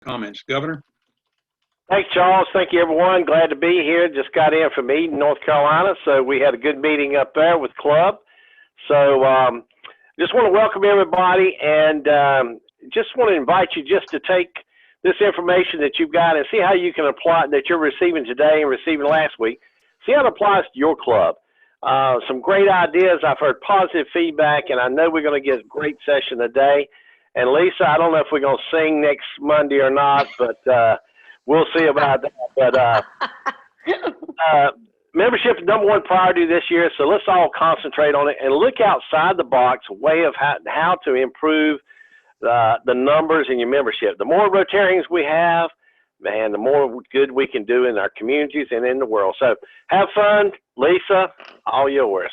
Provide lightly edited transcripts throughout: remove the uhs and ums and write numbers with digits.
comments. Governor? Thanks, Charles. Thank you, everyone. Glad to be here. Just got in from Eden, North Carolina, so we had a good meeting up there with Club. So just want to welcome everybody, and just want to invite you just to take this information that you've got and see how you can apply it, that you're receiving today and receiving last week. See how it applies to your club. Some great ideas. I've heard positive feedback, and I know we're going to get a great session today. And Lisa, I don't know if we're going to sing next Monday or not, but we'll see about that. But membership is #1 priority this year, so let's all concentrate on it and look outside the box, a way of how to improve the numbers in your membership. The more Rotarians we have, man, the more good we can do in our communities and in the world. So have fun. Lisa, all yours.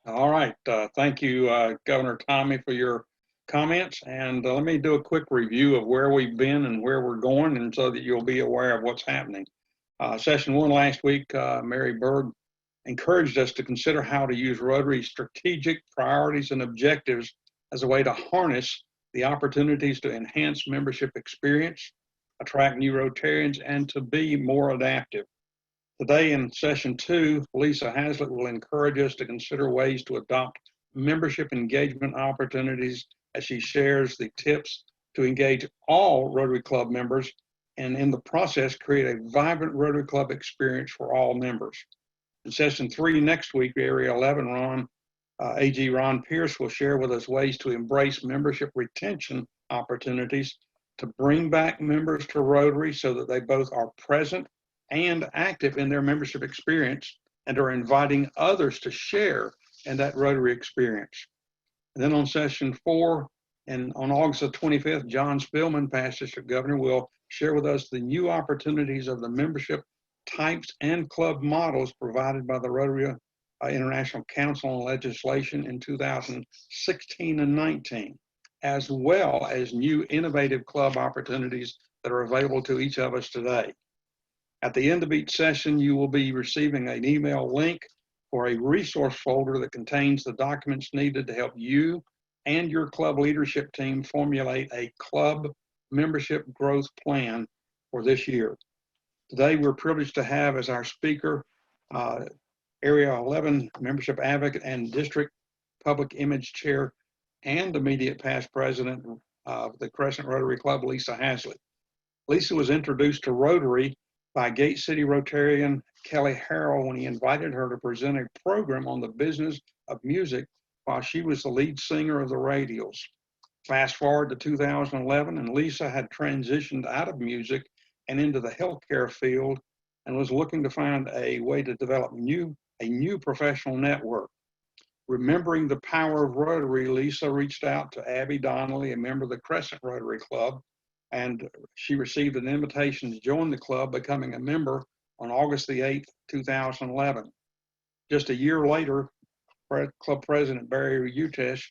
All right. Thank you, Governor Tommy, for your comments. And let me do a quick review of where we've been and where we're going, and so that you'll be aware of what's happening. Session 1 last week, Mary Berg encouraged us to consider how to use Rotary's strategic priorities and objectives as a way to harness the opportunities to enhance membership experience, attract new Rotarians, and to be more adaptive. Today in session 2, Lisa Haslett will encourage us to consider ways to adopt membership engagement opportunities as she shares the tips to engage all Rotary Club members, and in the process create a vibrant Rotary Club experience for all members. In session 3 next week, Area 11 AG Ron Pierce will share with us ways to embrace membership retention opportunities to bring back members to Rotary so that they both are present and active in their membership experience and are inviting others to share in that Rotary experience. And then on session 4, and on August the 25th, John Spillman, past district governor, will share with us the new opportunities of the membership types and club models provided by the Rotary International Council on Legislation in 2016 and 19, as well as new innovative club opportunities that are available to each of us today. At the end of each session, you will be receiving an email link for a resource folder that contains the documents needed to help you and your club leadership team formulate a club membership growth plan for this year. Today, we're privileged to have as our speaker, Area 11 membership advocate and district public image chair and immediate past president of the Crescent Rotary Club, Lisa Haslett. Lisa was introduced to Rotary by Gate City Rotarian Kelly Harrell when he invited her to present a program on the business of music while she was the lead singer of the Radials. Fast forward to 2011, and Lisa had transitioned out of music and into the healthcare field and was looking to find a way to develop a new professional network. Remembering the power of Rotary, Lisa reached out to Abby Donnelly, a member of the Crescent Rotary Club, and she received an invitation to join the club, becoming a member on August the 8th, 2011. Just a year later, Club President Barry Utesh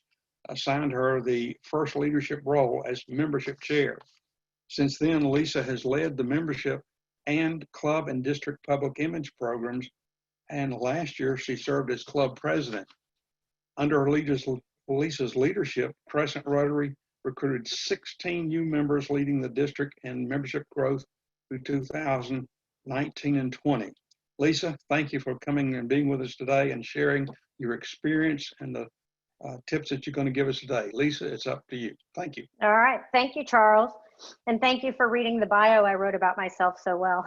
assigned her the first leadership role as membership chair. Since then, Lisa has led the membership and club and district public image programs, and last year she served as club president. Under Lisa's leadership, Crescent Rotary recruited 16 new members, leading the district in membership growth through 2019 and 20. Lisa, thank you for coming and being with us today and sharing your experience and the tips that you're going to give us today. Lisa, it's up to you. Thank you. All right. Thank you, Charles. And thank you for reading the bio I wrote about myself so well.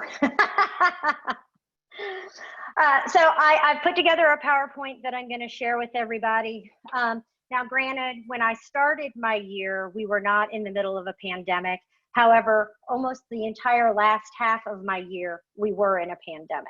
So I put together a PowerPoint that I'm going to share with everybody. Now, granted, when I started my year, we were not in the middle of a pandemic. However, almost the entire last half of my year, we were in a pandemic.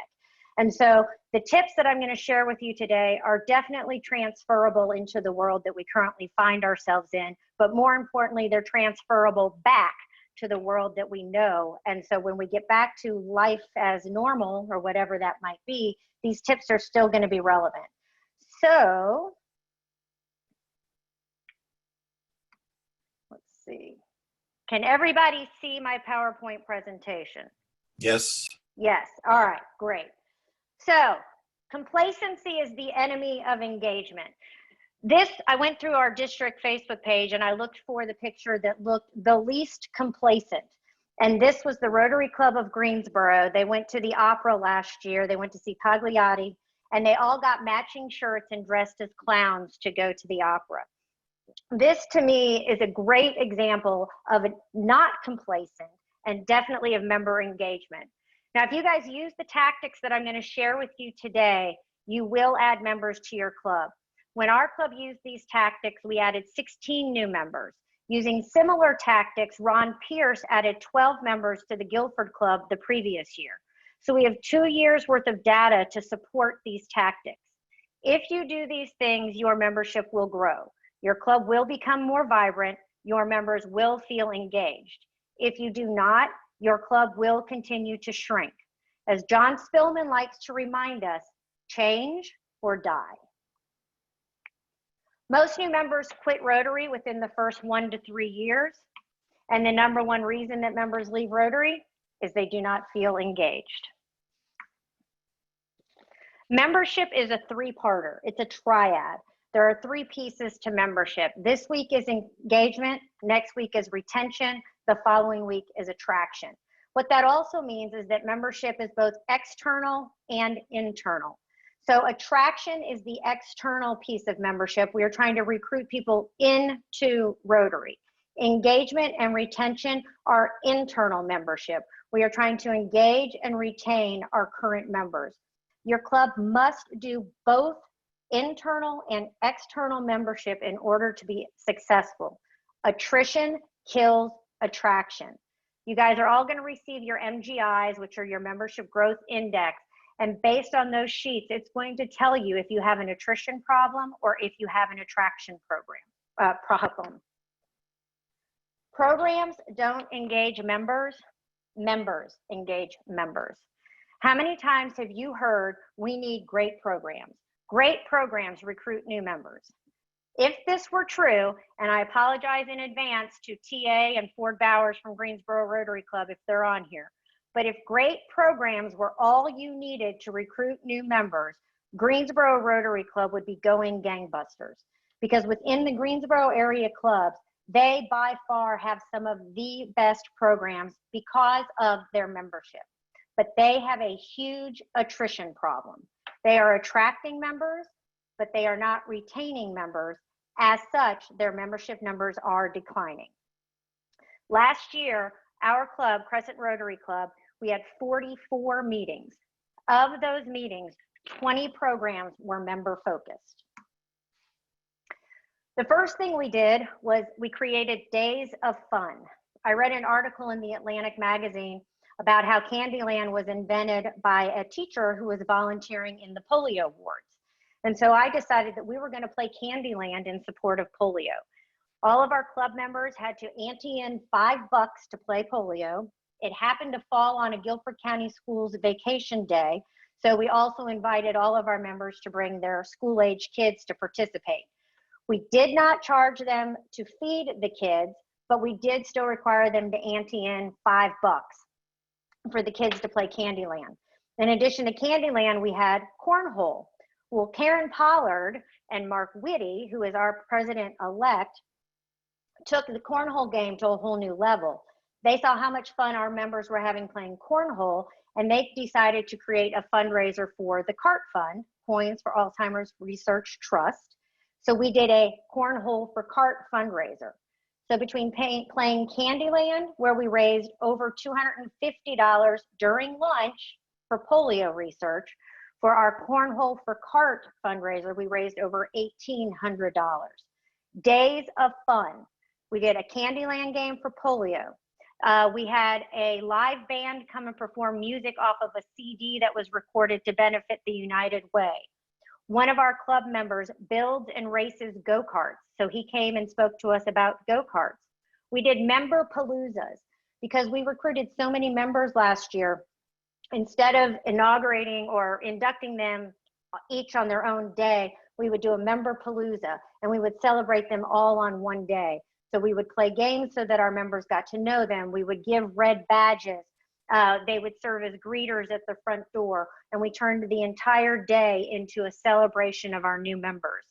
And so the tips that I'm going to share with you today are definitely transferable into the world that we currently find ourselves in, but more importantly, they're transferable back to the world that we know. And so when we get back to life as normal, or whatever that might be, these tips are still going to be relevant. So let's see. Can everybody see my PowerPoint presentation? Yes. Yes. All right, great. So complacency is the enemy of engagement. I went through our district Facebook page and I looked for the picture that looked the least complacent. And this was the Rotary Club of Greensboro. They went to the opera last year. They went to see Pagliatti, and they all got matching shirts and dressed as clowns to go to the opera. This to me is a great example of not complacent and definitely of member engagement. Now, if you guys use the tactics that I'm going to share with you today, you will add members to your club. When our club used these tactics, we added 16 new members. Using similar tactics, Ron Pierce added 12 members to the Guilford Club the previous year. So we have 2 years worth of data to support these tactics. If you do these things, your membership will grow. Your club will become more vibrant. Your members will feel engaged. If you do not, your club will continue to shrink. As John Spillman likes to remind us, change or die. Most new members quit Rotary within the first 1 to 3 years. And the number one reason that members leave Rotary is they do not feel engaged. Membership is a three-parter. It's a triad. There are 3 pieces to membership. This week is engagement, next week is retention, the following week is attraction. What that also means is that membership is both external and internal. So attraction is the external piece of membership. We are trying to recruit people into Rotary. Engagement and retention are internal membership. We are trying to engage and retain our current members. Your club must do both internal and external membership in order to be successful. Attrition kills attraction. You guys are all going to receive your MGIs, which are your membership growth index. And based on those sheets, it's going to tell you if you have an attrition problem or if you have an attraction problem. Programs don't engage members, members engage members. How many times have you heard, we need great programs? Great programs recruit new members. If this were true, and I apologize in advance to TA and Ford Bowers from Greensboro Rotary Club if they're on here, but if great programs were all you needed to recruit new members, Greensboro Rotary Club would be going gangbusters. Because within the Greensboro area clubs, they by far have some of the best programs because of their membership. But they have a huge attrition problem. They are attracting members, but they are not retaining members. As such, their membership numbers are declining. Last year, our club, Crescent Rotary Club, we had 44 meetings. Of those meetings, 20 programs were member focused. The first thing we did was we created Days of Fun. I read an article in the Atlantic magazine about how Candyland was invented by a teacher who was volunteering in the polio wards. And so I decided that we were going to play Candyland in support of polio. All of our club members had to ante in $5 to play polio. It happened to fall on a Guilford County Schools vacation day. So we also invited all of our members to bring their school-age kids to participate. We did not charge them to feed the kids, but we did still require them to ante in $5 for the kids to play Candyland. In addition to Candyland, we had cornhole. Well, Karen Pollard and Mark Whitty, who is our president-elect, took the cornhole game to a whole new level. They saw how much fun our members were having playing cornhole, and they decided to create a fundraiser for the CART Fund, Coins for Alzheimer's Research Trust. So we did a cornhole for CART fundraiser. So between playing Candyland, where we raised over $250 during lunch for polio research, for our Cornhole for CART fundraiser, we raised over $1,800. Days of Fun. We did a Candyland game for polio. We had a live band come and perform music off of a CD that was recorded to benefit the United Way. One of our club members builds and races go-karts, so he came and spoke to us about go-karts. We did member paloozas because we recruited so many members last year. Instead of inaugurating or inducting them each on their own day, we would do a member palooza and we would celebrate them all on one day. So we would play games so that our members got to know them. We would give red badges. They would serve as greeters at the front door, and we turned the entire day into a celebration of our new members.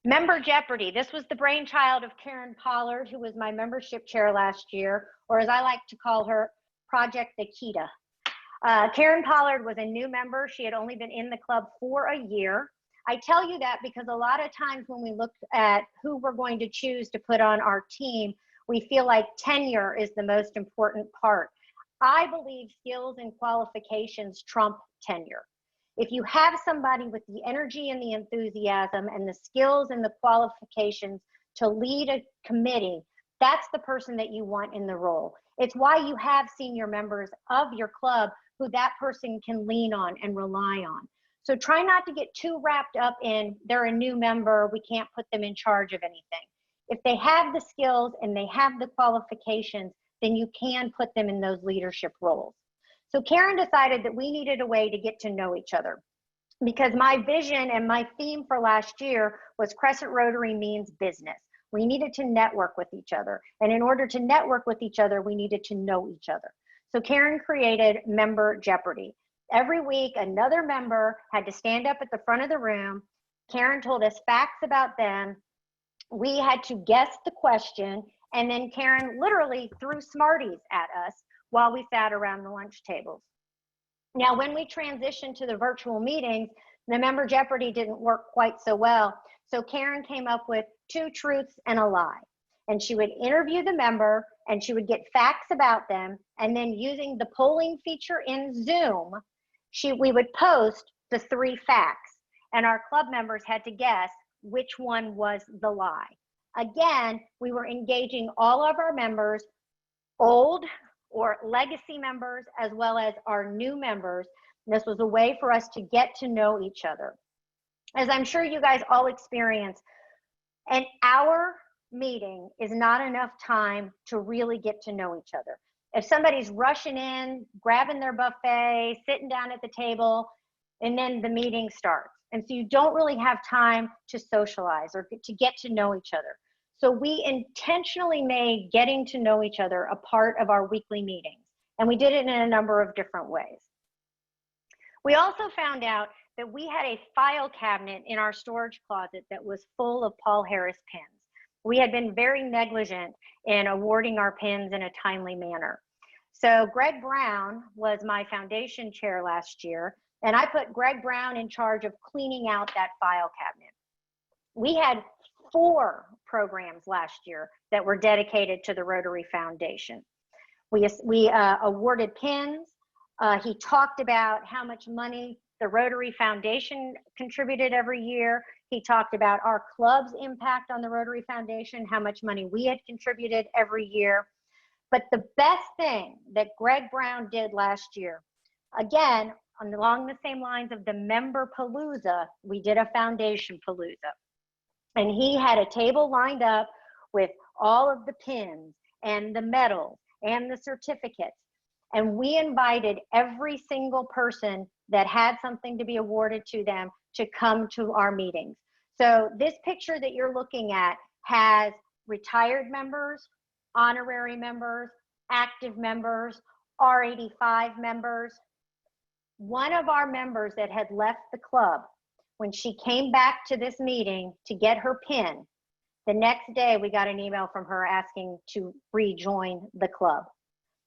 Member Jeopardy. This was the brainchild of Karen Pollard, who was my membership chair last year, or as I like to call her, Project Nikita. Karen Pollard was a new member. She had only been in the club for a year. I tell you that because a lot of times when we look at who we're going to choose to put on our team, we feel like tenure is the most important part. I believe skills and qualifications trump tenure. If you have somebody with the energy and the enthusiasm and the skills and the qualifications to lead a committee, that's the person that you want in the role. It's why you have senior members of your club who that person can lean on and rely on. So try not to get too wrapped up in they're a new member, we can't put them in charge of anything. If they have the skills and they have the qualifications, then you can put them in those leadership roles. So Karen decided that we needed a way to get to know each other, because my vision and my theme for last year was Crescent Rotary means business. We needed to network with each other. And in order to network with each other, we needed to know each other. So Karen created Member Jeopardy. Every week, another member had to stand up at the front of the room. Karen told us facts about them. We had to guess the question, and then Karen literally threw Smarties at us while we sat around the lunch tables. Now, when we transitioned to the virtual meetings, the Member Jeopardy didn't work quite so well. So Karen came up with 2 truths and a lie. And she would interview the member and she would get facts about them. And then using the polling feature in Zoom, we would post the 3 facts. And our club members had to guess which one was the lie. Again, we were engaging all of our members, old or legacy members, as well as our new members. And this was a way for us to get to know each other. As I'm sure you guys all experience, an hour meeting is not enough time to really get to know each other. If somebody's rushing in, grabbing their buffet, sitting down at the table, and then the meeting starts. And so you don't really have time to socialize or to get to know each other. So we intentionally made getting to know each other a part of our weekly meetings. And we did it in a number of different ways. We also found out that we had a file cabinet in our storage closet that was full of Paul Harris pins. We had been very negligent in awarding our pins in a timely manner. So Greg Brown was my foundation chair last year, and I put Greg Brown in charge of cleaning out that file cabinet. We had 4 programs last year that were dedicated to the Rotary Foundation. We awarded pins. He talked about how much money the Rotary Foundation contributed every year. He talked about our club's impact on the Rotary Foundation, how much money we had contributed every year. But the best thing that Greg Brown did last year, again, along the same lines of the Member Palooza, we did a Foundation Palooza. And he had a table lined up with all of the pins and the medals and the certificates. And we invited every single person that had something to be awarded to them to come to our meetings. So this picture that you're looking at has retired members, honorary members, active members, R85 members. One of our members that had left the club, when she came back to this meeting to get her pin, the next day we got an email from her asking to rejoin the club.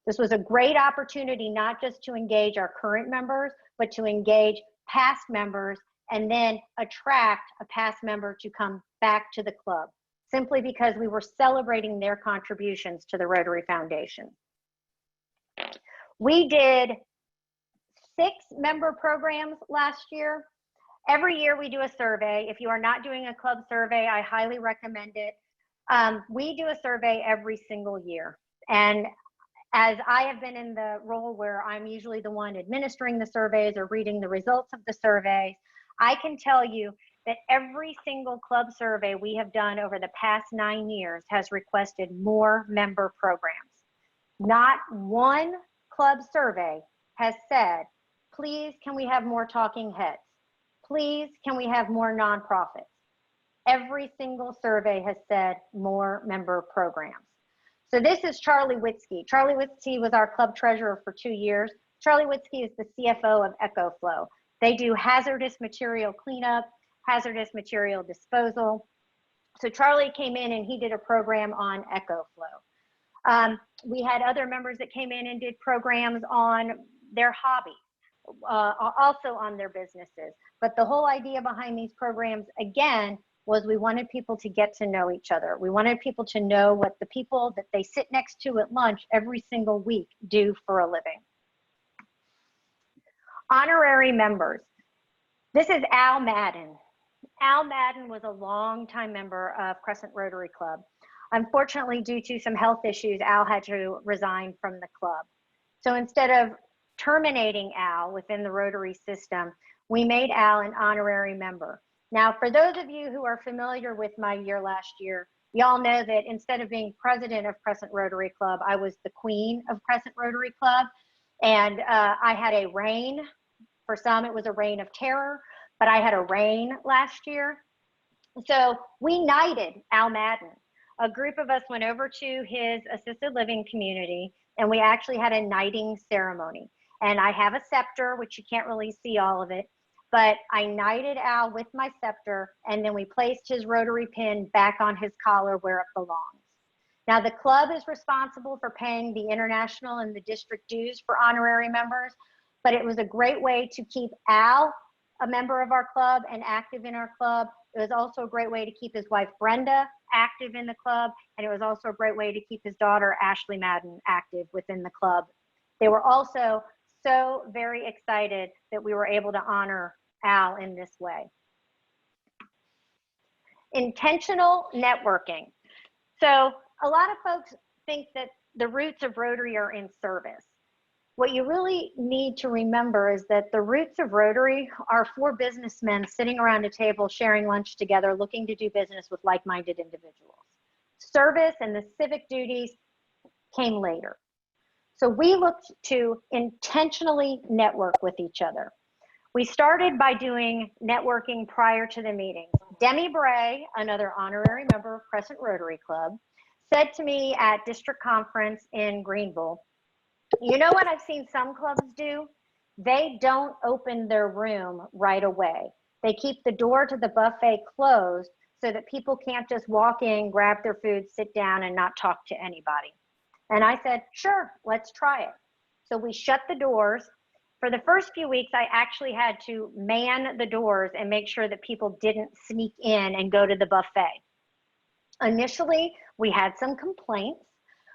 This was a great opportunity, not just to engage our current members, but to engage past members and then attract a past member to come back to the club, simply because we were celebrating their contributions to the Rotary Foundation. We did 6 member programs last year. Every year we do a survey. If you are not doing a club survey, I highly recommend it. We do a survey every single year. And as I have been in the role where I'm usually the one administering the surveys or reading the results of the surveys, I can tell you that every single club survey we have done over the past 9 years has requested more member programs. Not one club survey has said, please, can we have more talking heads? Please, can we have more nonprofits? Every single survey has said more member programs. So this is Charlie Witzke. Charlie Witzke was our club treasurer for 2 years. Charlie Witzke is the CFO of EcoFlow. They do hazardous material cleanup, hazardous material disposal. So Charlie came in and he did a program on EcoFlow. We had other members that came in and did programs on their hobbies, also on their businesses. But the whole idea behind these programs, again, was we wanted people to get to know each other. We wanted people to know what the people that they sit next to at lunch every single week do for a living. Honorary members. This is Al Madden. Al Madden was a longtime member of Crescent Rotary Club. Unfortunately, due to some health issues, Al had to resign from the club. So instead of terminating Al within the Rotary system, we made Al an honorary member. Now, for those of you who are familiar with my year last year, y'all know that instead of being president of Crescent Rotary Club, I was the queen of Crescent Rotary Club. And I had a reign. For some, it was a reign of terror, but I had a reign last year. So we knighted Al Madden. A group of us went over to his assisted living community, and we actually had a knighting ceremony. And I have a scepter, which you can't really see all of it, but I knighted Al with my scepter, and then we placed his Rotary pin back on his collar where it belongs. Now, the club is responsible for paying the international and the district dues for honorary members, but it was a great way to keep Al a member of our club and active in our club. It was also a great way to keep his wife, Brenda, active in the club, and it was also a great way to keep his daughter, Ashley Madden, active within the club. They were also so very excited that we were able to honor Al in this way. Intentional networking. So a lot of folks think that the roots of Rotary are in service. What you really need to remember is that the roots of Rotary are four businessmen sitting around a table sharing lunch together, looking to do business with like-minded individuals. Service and the civic duties came later. So we looked to intentionally network with each other. We started by doing networking prior to the meetings. Demi Bray, another honorary member of Crescent Rotary Club, said to me at district conference in Greenville, you know what I've seen some clubs do? They don't open their room right away. They keep the door to the buffet closed so that people can't just walk in, grab their food, sit down, and not talk to anybody. And I said, sure, let's try it. So we shut the doors. For the first few weeks, I actually had to man the doors and make sure that people didn't sneak in and go to the buffet. Initially, we had some complaints,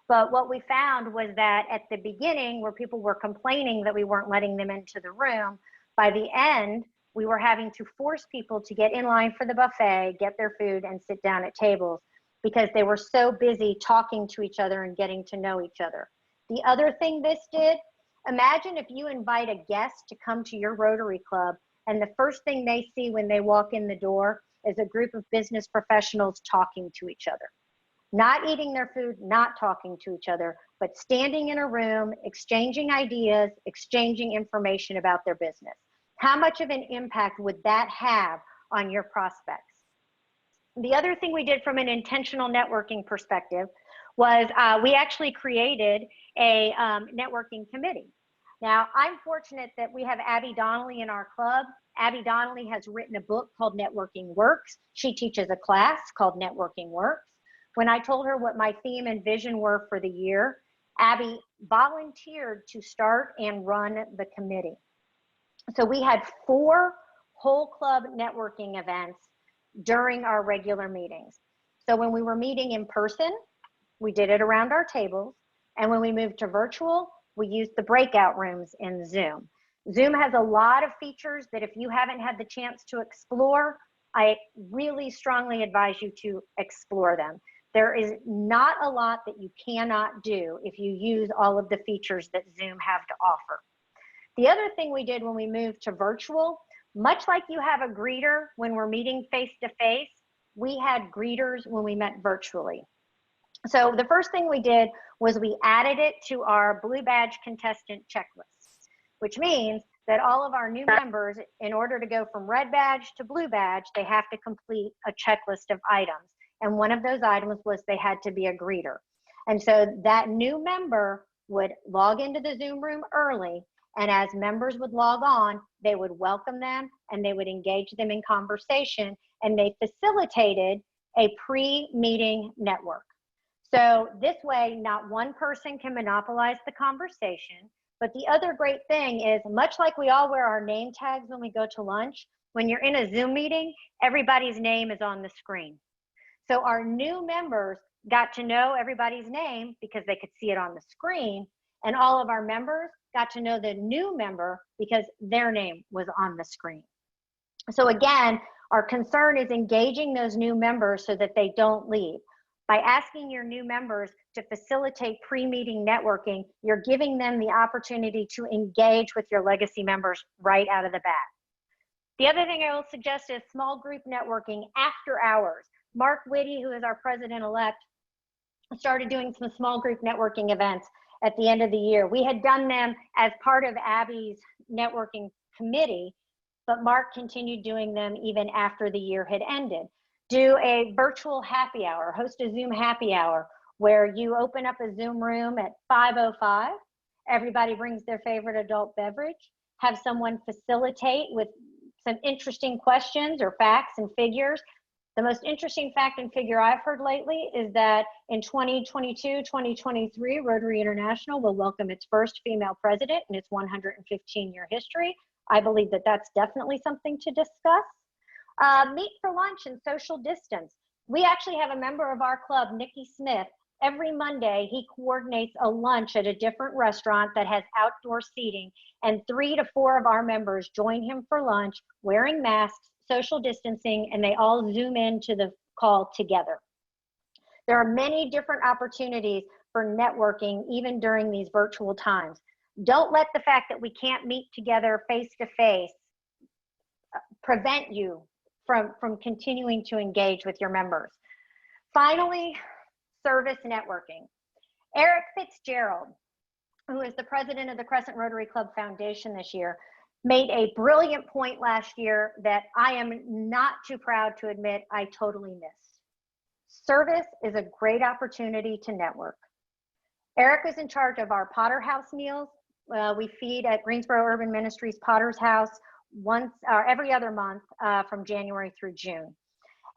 but what we found was that at the beginning, where people were complaining that we weren't letting them into the room, by the end, we were having to force people to get in line for the buffet, get their food, and sit down at tables because they were so busy talking to each other and getting to know each other. The other thing this did, imagine if you invite a guest to come to your Rotary Club and the first thing they see when they walk in the door is a group of business professionals talking to each other. Not eating their food, not talking to each other, but standing in a room, exchanging ideas, exchanging information about their business. How much of an impact would that have on your prospects? The other thing we did from an intentional networking perspective was we actually created a networking committee. Now, I'm fortunate that we have Abby Donnelly in our club. Abby Donnelly has written a book called Networking Works. She teaches a class called Networking Works. When I told her what my theme and vision were for the year, Abby volunteered to start and run the committee. So we had 4 whole club networking events during our regular meetings. So when we were meeting in person, we did it around our tables. And when we moved to virtual, we used the breakout rooms in Zoom. Zoom has a lot of features that if you haven't had the chance to explore, I really strongly advise you to explore them. There is not a lot that you cannot do if you use all of the features that Zoom have to offer. The other thing we did when we moved to virtual, much like you have a greeter when we're meeting face-to-face, we had greeters when we met virtually. So the first thing we did was we added it to our Blue Badge contestant checklist, which means that all of our new members, in order to go from Red Badge to Blue Badge, they have to complete a checklist of items. And one of those items was they had to be a greeter. And so that new member would log into the Zoom room early, and as members would log on, they would welcome them and they would engage them in conversation, and they facilitated a pre-meeting network. So this way, not one person can monopolize the conversation. But the other great thing is, much like we all wear our name tags when we go to lunch, when you're in a Zoom meeting, everybody's name is on the screen. So our new members got to know everybody's name because they could see it on the screen. And all of our members got to know the new member because their name was on the screen. So again, our concern is engaging those new members so that they don't leave. By asking your new members to facilitate pre-meeting networking, you're giving them the opportunity to engage with your legacy members right out of the bat. The other thing I will suggest is small group networking after hours. Mark Whitty, who is our president-elect, started doing some small group networking events at the end of the year. We had done them as part of Abby's networking committee, but Mark continued doing them even after the year had ended. Do a virtual happy hour, host a Zoom happy hour where you open up a Zoom room at 5:05. Everybody brings their favorite adult beverage, have someone facilitate with some interesting questions or facts and figures. The most interesting fact and figure I've heard lately is that in 2022, 2023, Rotary International will welcome its first female president in its 115-year history. I believe that that's definitely something to discuss. Meet for lunch and social distance. We actually have a member of our club, Nikki Smith. Every Monday, he coordinates a lunch at a different restaurant that has outdoor seating, and 3 to 4 of our members join him for lunch, wearing masks, social distancing, and they all Zoom into the call together. There are many different opportunities for networking, even during these virtual times. Don't let the fact that we can't meet together face-to-face prevent you from continuing to engage with your members. Finally, service networking. Eric Fitzgerald, who is the president of the Crescent Rotary Club Foundation this year, made a brilliant point last year that I am not too proud to admit I totally missed. Service is a great opportunity to network. Eric is in charge of our Potter House meals. We feed at Greensboro Urban Ministries Potter's House every other month from January through June.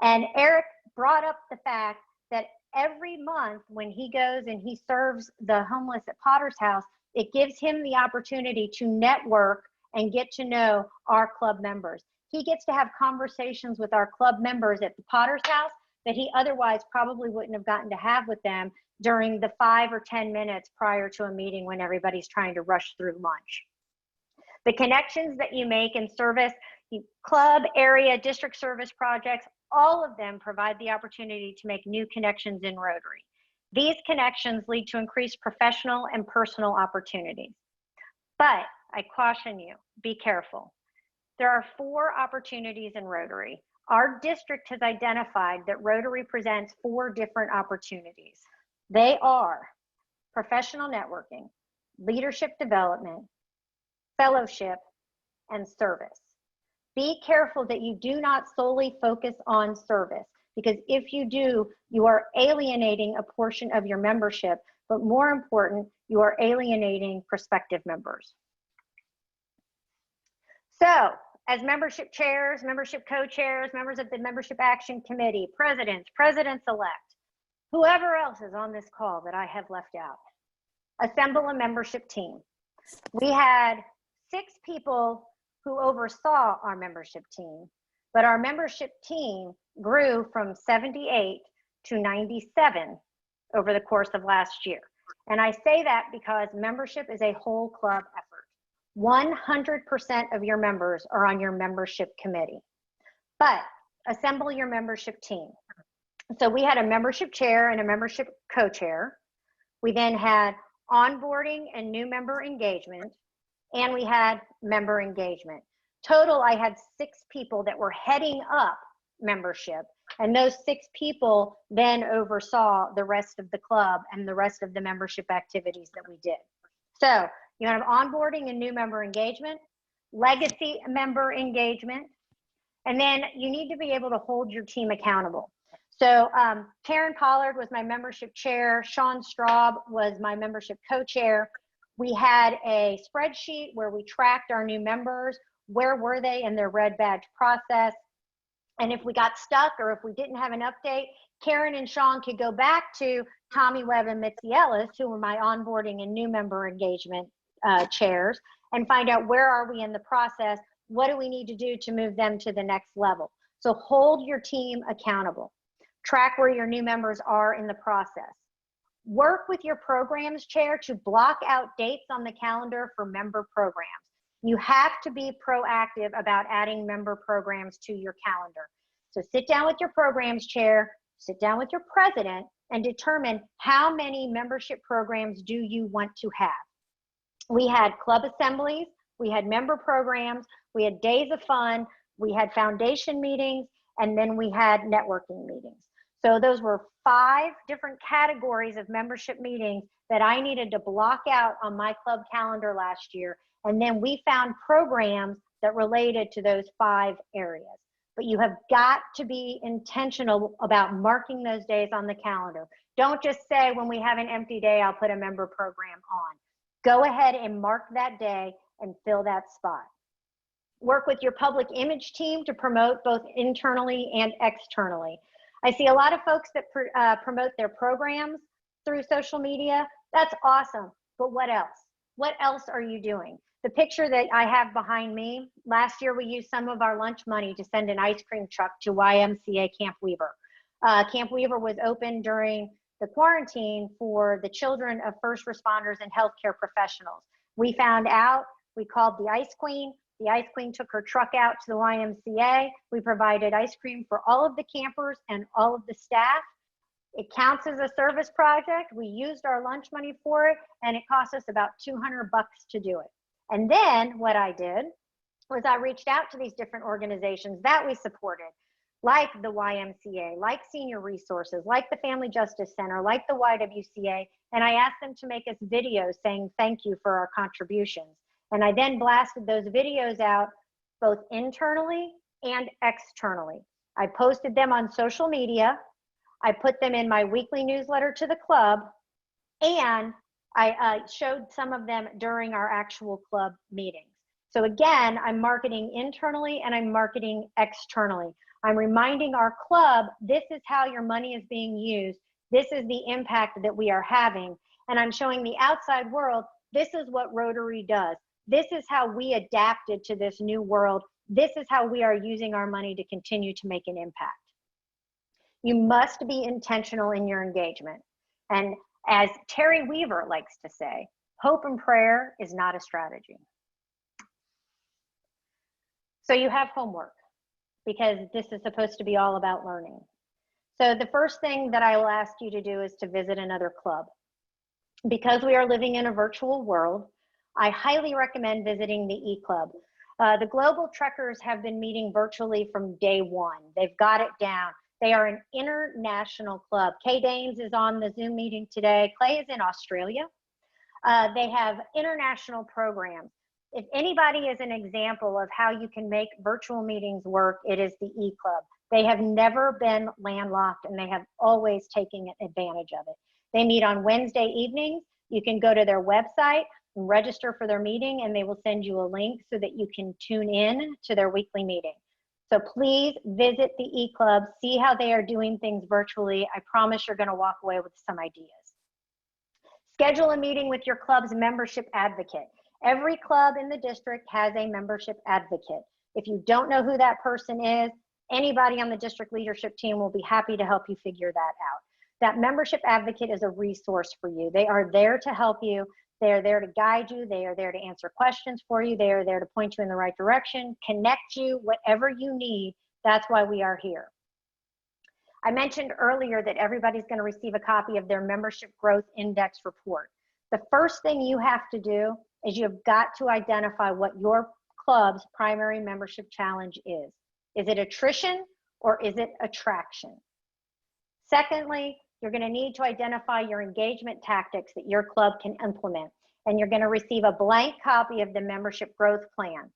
And Eric brought up the fact that every month when he goes and he serves the homeless at Potter's House, it gives him the opportunity to network and get to know our club members. He gets to have conversations with our club members at the Potter's House that he otherwise probably wouldn't have gotten to have with them during the 5 or 10 minutes prior to a meeting when everybody's trying to rush through lunch. The connections that you make in service, club, area, district service projects, all of them provide the opportunity to make new connections in Rotary. These connections lead to increased professional and personal opportunities. But I caution you, be careful. There are 4 opportunities in Rotary. Our district has identified that Rotary presents 4 different opportunities. They are professional networking, leadership development, fellowship, and service. Be careful that you do not solely focus on service, because if you do, you are alienating a portion of your membership, but more important, you are alienating prospective members. So, as membership chairs, membership co-chairs, members of the Membership Action Committee, presidents-elect, whoever else is on this call that I have left out, assemble a membership team. We had 6 people who oversaw our membership team, but our membership team grew from 78 to 97 over the course of last year. And I say that because membership is a whole club effort. 100% of your members are on your membership committee, but assemble your membership team. So we had a membership chair and a membership co-chair. We then had onboarding and new member engagement, and we had member engagement. Total, I had 6 people that were heading up membership, and those 6 people then oversaw the rest of the club and the rest of the membership activities that we did. So you have onboarding and new member engagement, legacy member engagement, and then you need to be able to hold your team accountable. So Karen Pollard was my membership chair. Sean Straub was my membership co-chair. We had a spreadsheet where we tracked our new members. Where were they in their red badge process? And if we got stuck or if we didn't have an update, Karen and Sean could go back to Tommy Webb and Mitzi Ellis, who were my onboarding and new member engagement chairs, and find out where are we in the process, what do we need to do to move them to the next level. So hold your team accountable. Track where your new members are in the process. Work with your programs chair to block out dates on the calendar for member programs. You have to be proactive about adding member programs to your calendar. So sit down with your programs chair, sit down with your president, and determine how many membership programs do you want to have. We had club assemblies, we had member programs, we had days of fun, we had foundation meetings, and then we had networking meetings. So those were 5 different categories of membership meetings that I needed to block out on my club calendar last year. And then we found programs that related to those 5 areas. But you have got to be intentional about marking those days on the calendar. Don't just say, when we have an empty day, I'll put a member program on. Go ahead and mark that day and fill that spot. Work with your public image team to promote both internally and externally. I see a lot of folks that promote their programs through social media. That's awesome, but what else? What else are you doing? The picture that I have behind me, last year we used some of our lunch money to send an ice cream truck to YMCA Camp Weaver. Camp Weaver was open during the quarantine for the children of first responders and healthcare professionals. We found out, we called the Ice Queen. The Ice Queen took her truck out to the YMCA. We provided ice cream for all of the campers and all of the staff. It counts as a service project. We used our lunch money for it, and it cost us about $200 to do it. And then what I did was I reached out to these different organizations that we supported, like the YMCA, like Senior Resources, like the Family Justice Center, like the YWCA, and I asked them to make us videos saying thank you for our contributions. And I then blasted those videos out both internally and externally. I posted them on social media. I put them in my weekly newsletter to the club, and I showed some of them during our actual club meetings. So again, I'm marketing internally and I'm marketing externally. I'm reminding our club, this is how your money is being used. This is the impact that we are having. And I'm showing the outside world, this is what Rotary does. This is how we adapted to this new world. This is how we are using our money to continue to make an impact. You must be intentional in your engagement. And as Terry Weaver likes to say, hope and prayer is not a strategy. So you have homework, because this is supposed to be all about learning. So the first thing that I will ask you to do is to visit another club. Because we are living in a virtual world, I highly recommend visiting the E-Club. The Global Trekkers have been meeting virtually from day one. They've got it down. They are an international club. Kay Danes is on the Zoom meeting today. Clay is in Australia. They have international programs. If anybody is an example of how you can make virtual meetings work, it is the E-Club. They have never been landlocked, and they have always taken advantage of it. They meet on Wednesday evenings. You can go to their website and register for their meeting, and they will send you a link so that you can tune in to their weekly meeting. So please visit the E-Club, see how they are doing things virtually. I promise you're going to walk away with some ideas. Schedule a meeting with your club's membership advocate. Every club in the district has a membership advocate. If you don't know who that person is, anybody on the district leadership team will be happy to help you figure that out. That membership advocate is a resource for you. They are there to help you. They are there to guide you. They are there to answer questions for you. They are there to point you in the right direction, connect you, whatever you need. That's why we are here. I mentioned earlier that everybody's going to receive a copy of their membership growth index report. The first thing you have to do is you've got to identify what your club's primary membership challenge is. Is it attrition or is it attraction? Secondly, you're going to need to identify your engagement tactics that your club can implement, and you're going to receive a blank copy of the membership growth plan.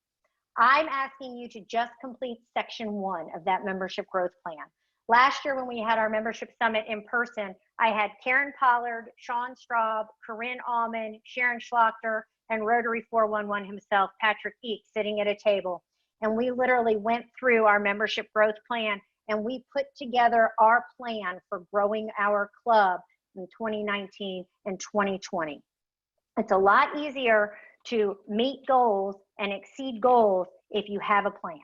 I'm asking you to just complete section 1 of that membership growth plan. Last year when we had our membership summit in person, I had Karen Pollard, Sean Straub, Corinne Allman, Sharon Schlachter, and Rotary 411 himself, Patrick Eek, sitting at a table. And we literally went through our membership growth plan and we put together our plan for growing our club in 2019 and 2020. It's a lot easier to meet goals and exceed goals if you have a plan.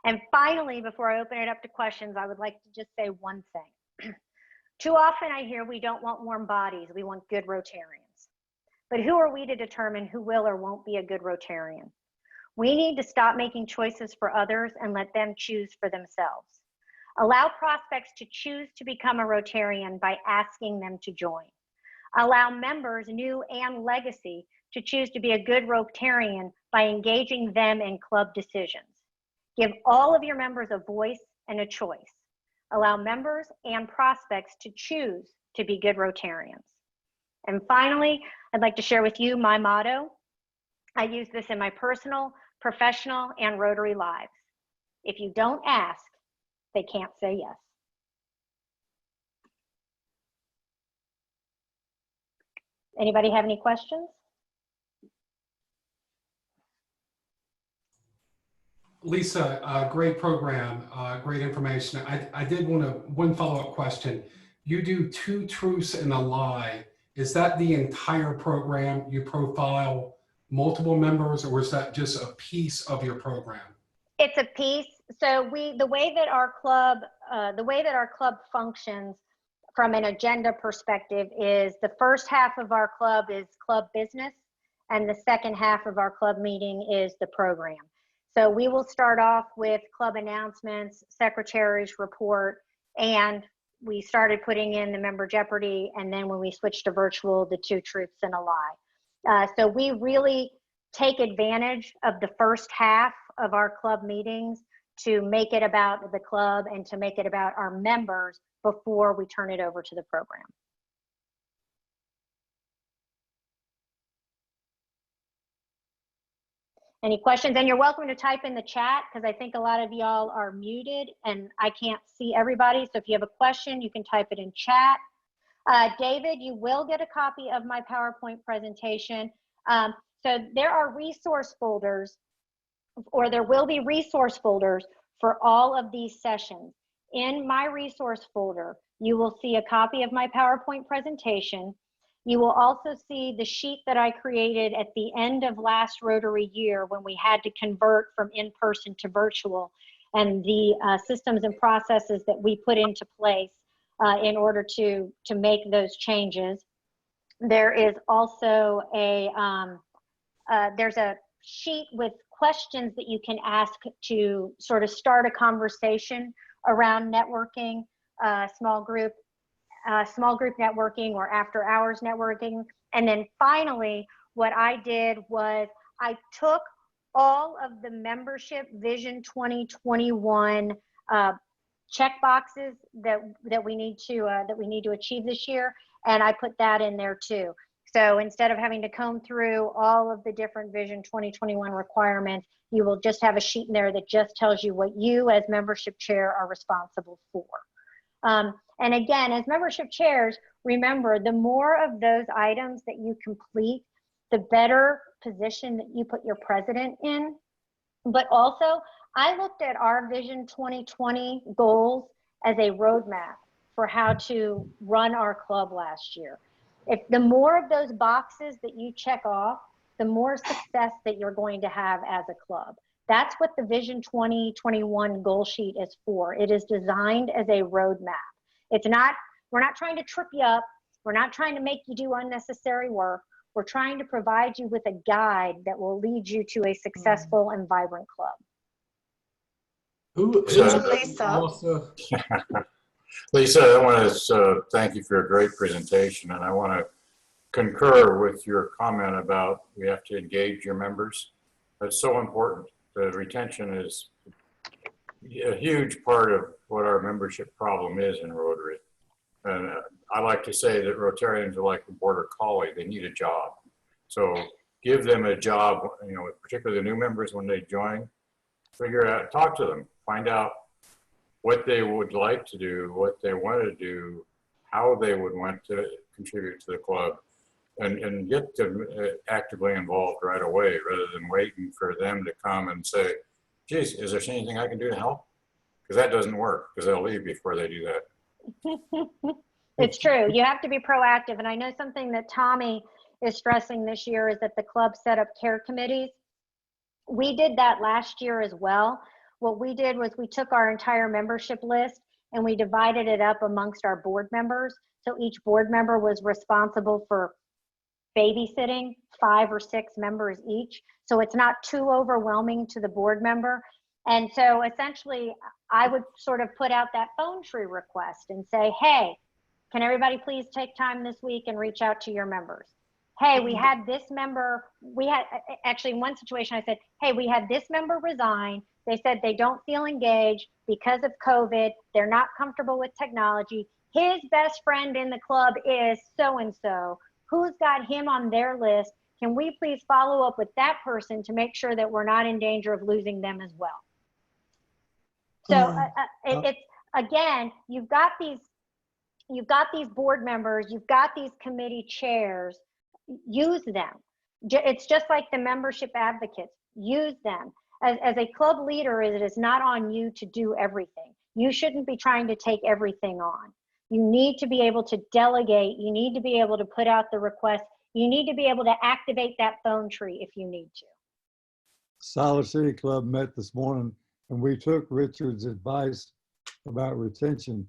And finally, before I open it up to questions, I would like to just say one thing. Too often I hear we don't want warm bodies, we want good Rotarians. But who are we to determine who will or won't be a good Rotarian? We need to stop making choices for others and let them choose for themselves. Allow prospects to choose to become a Rotarian by asking them to join. Allow members, new and legacy, to choose to be a good Rotarian by engaging them in club decisions. Give all of your members a voice and a choice. Allow members and prospects to choose to be good Rotarians. And finally, I'd like to share with you my motto. I use this in my personal, professional, and Rotary lives. If you don't ask, they can't say yes. Anybody have any questions? Lisa, great program, great information. I did want one follow-up question. You do 2 truths and a lie. Is that the entire program? You profile multiple members, or is that just a piece of your program? It's a piece. So the way that our club functions from an agenda perspective is the first half of our club is club business, and the second half of our club meeting is the program. So we will start off with club announcements, secretary's report, and we started putting in the member Jeopardy, and then when we switched to virtual, the 2 truths and a lie. So we really take advantage of the first half of our club meetings to make it about the club and to make it about our members before we turn it over to the program. Any questions? And you're welcome to type in the chat because I think a lot of y'all are muted and I can't see everybody. So if you have a question, you can type it in chat. David, you will get a copy of my PowerPoint presentation. So there are resource folders, or there will be resource folders for all of these sessions. In my resource folder, you will see a copy of my PowerPoint presentation. You will also see the sheet that I created at the end of last Rotary year when we had to convert from in-person to virtual, and the systems and processes that we put into place in order to make those changes. There is also there's a sheet with questions that you can ask to sort of start a conversation around networking, small group networking or after hours networking. And then finally, what I did was I took all of the membership Vision 2021 check boxes that we need to achieve this year, and I put that in there too. So instead of having to comb through all of the different Vision 2021 requirements, you will just have a sheet in there that just tells you what you as membership chair are responsible for. And again, as membership chairs, remember, the more of those items that you complete, the better position that you put your president in. But also, I looked at our Vision 2020 goals as a roadmap for how to run our club last year. If the more of those boxes that you check off, the more success that you're going to have as a club. That's what the Vision 2021 goal sheet is for. It is designed as a roadmap. It's not, we're not trying to trip you up. We're not trying to make you do unnecessary work. We're trying to provide you with a guide that will lead you to a successful and vibrant club. Lisa. Lisa, I want to thank you for a great presentation, and I want to concur with your comment about we have to engage your members. That's so important. The retention is a huge part of what our membership problem is in Rotary. And I like to say that Rotarians are like a border collie. They need a job. So give them a job, you know, particularly the new members when they join, figure out, talk to them, find out what they would like to do, what they want to do, how they would want to contribute to the club, and get them actively involved right away rather than waiting for them to come and say, geez, is there anything I can do to help? Because that doesn't work, because they'll leave before they do that. It's true. You have to be proactive. And I know something that Tommy is stressing this year is that the club set up care committees. We did that last year as well. What we did was we took our entire membership list and we divided it up amongst our board members. So each board member was responsible for babysitting 5 or 6 members each. So it's not too overwhelming to the board member. And so essentially I would sort of put out that phone tree request and say, hey, can everybody please take time this week and reach out to your members? Hey, we had this member, actually in one situation I said, hey, we had this member resign. They said they don't feel engaged because of COVID. They're not comfortable with technology. His best friend in the club is so-and-so. Who's got him on their list? Can we please follow up with that person to make sure that we're not in danger of losing them as well? So it's, again, you've got these board members, you've got these committee chairs, use them. It's just like the membership advocates, use them. As a club leader, it is not on you to do everything. You shouldn't be trying to take everything on. You need to be able to delegate. You need to be able to put out the request. You need to be able to activate that phone tree if you need to. Siler City Club met this morning and we took Richard's advice about retention.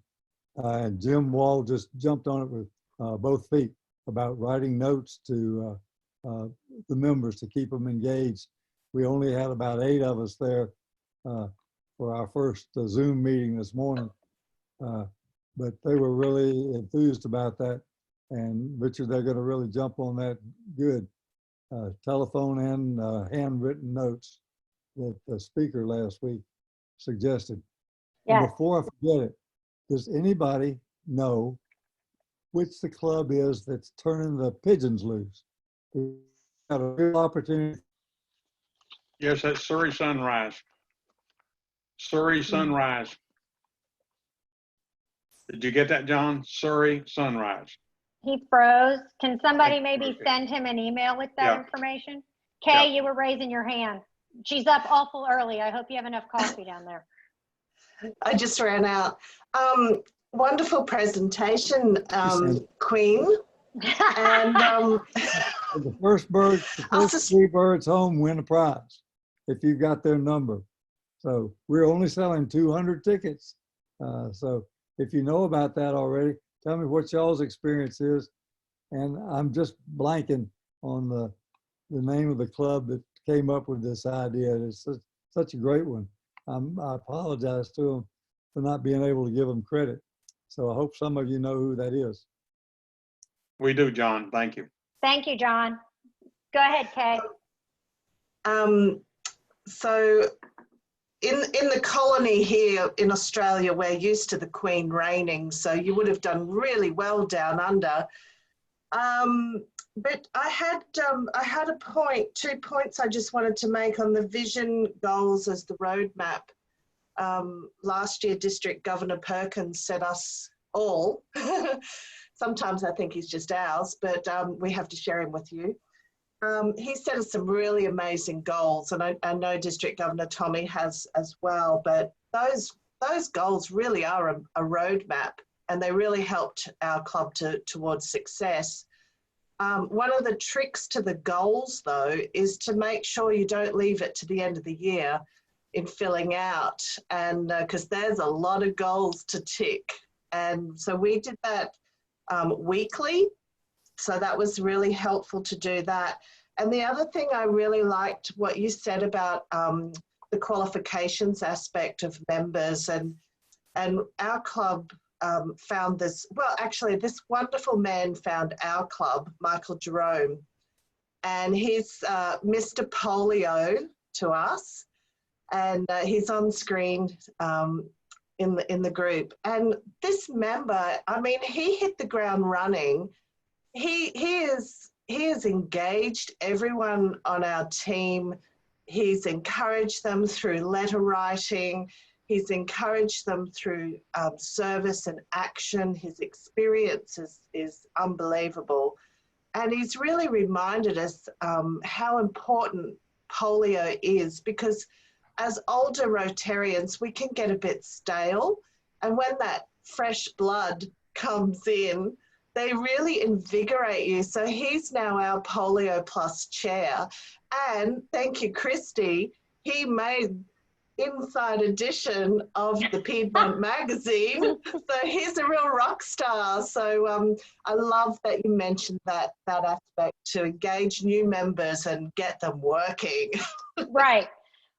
And Jim Wall just jumped on it with both feet about writing notes to the members to keep them engaged. We only had about 8 of us there for our first Zoom meeting this morning. But they were really enthused about that. And Richard, they're going to really jump on that good. Telephone and handwritten notes that the speaker last week suggested. Yes. And before I forget it, does anybody know which the club is that's turning the pigeons loose? We've got a real opportunity. Yes, that's Surrey Sunrise. Surrey Sunrise. Did you get that, John? Surrey Sunrise. He froze. Can somebody maybe send him an email with that Yeah. information? Kay, Yeah. you were raising your hand. She's up awful early. I hope you have enough coffee down there. I just ran out. Wonderful presentation, Queen. And The first bird, the first 3 birds home win a prize if you've got their number. So we're only selling 200 tickets. So if you know about that already, tell me what y'all's experience is. And I'm just blanking on the name of the club that came up with this idea. It's such a great one. I apologize to them for not being able to give them credit. So I hope some of you know who that is. We do, John. Thank you. Thank you, John. Go ahead, Kay. so in the colony here in Australia, we're used to the Queen reigning, so you would have done really well down under. But I had a point, 2 points I just wanted to make on the vision goals as the roadmap. Last year, District Governor Perkins said us all, sometimes I think he's just ours, but we have to share him with you. He set us some really amazing goals, and I know District Governor Tommy has as well, but those goals really are a roadmap, and they really helped our club towards success. One of the tricks to the goals, though, is to make sure you don't leave it to the end of the year in filling out, and because there's a lot of goals to tick. And so we did that weekly, so that was really helpful to do that. And the other thing I really liked what you said about the qualifications aspect of members, and our club found this, well, actually this wonderful man found our club, Michael Jerome, and he's Mr. Polio to us, and he's on screen in the group. And this member, I mean, he hit the ground running. He has engaged everyone on our team. He's encouraged them through letter writing. He's encouraged them through service and action. His experience is unbelievable. And he's really reminded us how important polio is, because as older Rotarians, we can get a bit stale. And when that fresh blood comes in, they really invigorate you. So he's now our Polio Plus chair. And thank you, Christy, he made Inside Edition of the Piedmont magazine. So he's a real rock star. So I love that you mentioned that aspect, to engage new members and get them working. Right,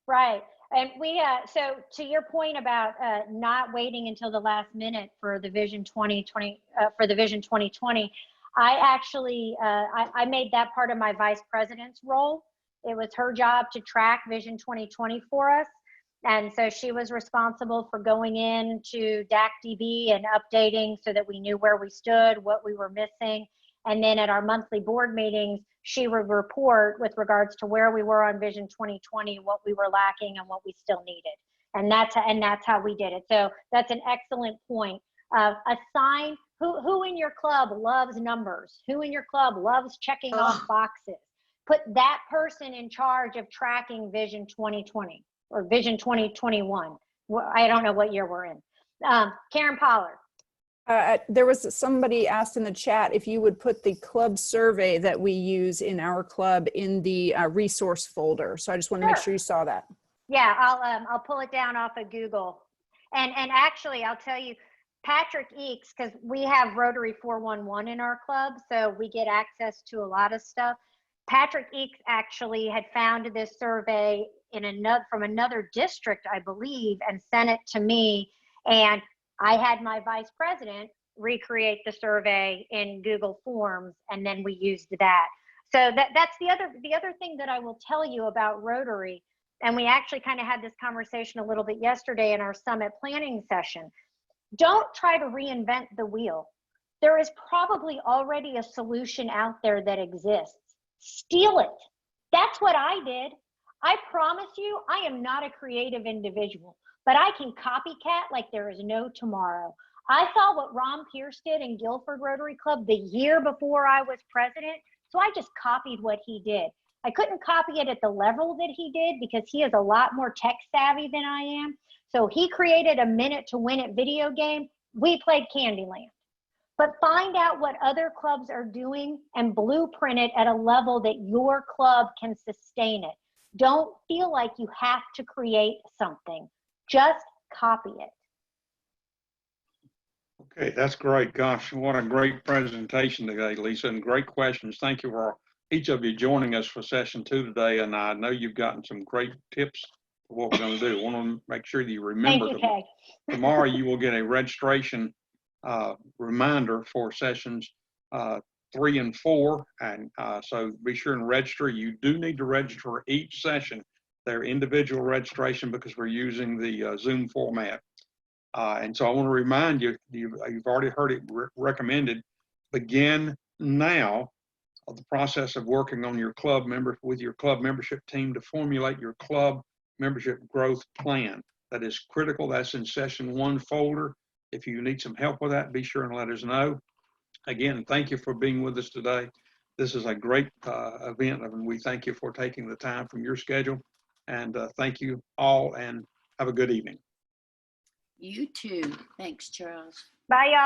right. And we, so to your point about not waiting until the last minute for the Vision 2020, for the Vision 2020, I actually, I made that part of my vice president's role. It was her job to track Vision 2020 for us. And so she was responsible for going into DACDB and updating so that we knew where we stood, what we were missing. And then at our monthly board meetings, she would report with regards to where we were on Vision 2020, what we were lacking, and what we still needed. And that's how we did it. So that's an excellent point. Assign who in your club loves numbers, who in your club loves checking off boxes. Put that person in charge of tracking Vision 2020 or Vision 2021. I don't know what year we're in. Karen Pollard. There was somebody asked in the chat if you would put the club survey that we use in our club in the resource folder. So I just want to make sure you saw that. Yeah, I'll pull it down off of Google. And actually, I'll tell you, Patrick Eakes, because we have Rotary 411 in our club, so we get access to a lot of stuff. Patrick Eakes actually had found this survey from another district, I believe, and sent it to me. And I had my vice president recreate the survey in Google Forms, and then we used that. So that's the other thing that I will tell you about Rotary. And we actually kind of had this conversation a little bit yesterday in our summit planning session. Don't try to reinvent the wheel. There is probably already a solution out there that exists. Steal it. That's what I did. I promise you, I am not a creative individual, but I can copycat like there is no tomorrow. I saw what Ron Pierce did in Guilford Rotary Club the year before I was president, so I just copied what he did. I couldn't copy it at the level that he did because he is a lot more tech savvy than I am. So he created a Minute to Win It video game. We played Candyland. But find out what other clubs are doing and blueprint it at a level that your club can sustain it. Don't feel like you have to create something. Just copy it. Okay, that's great. Gosh, what a great presentation today, Lisa, and great questions. Thank you for each of you joining us for session 2 today. And I know you've gotten some great tips for what we're going to do. I want to make sure that you remember. Thank you, Kay. Tomorrow you will get a registration reminder for sessions 3 and 4. And so be sure and register. You do need to register for each session. They're individual registration because we're using the Zoom format. And so I want to remind you, you've already heard it recommended, begin now of the process of working on your club member with your club membership team to formulate your club membership growth plan. That is critical. That's in session 1 folder. If you need some help with that, be sure and let us know. Again, thank you for being with us today. This is a great event, and we thank you for taking the time from your schedule. And thank you all, and have a good evening. You too. Thanks, Charles. Bye, y'all.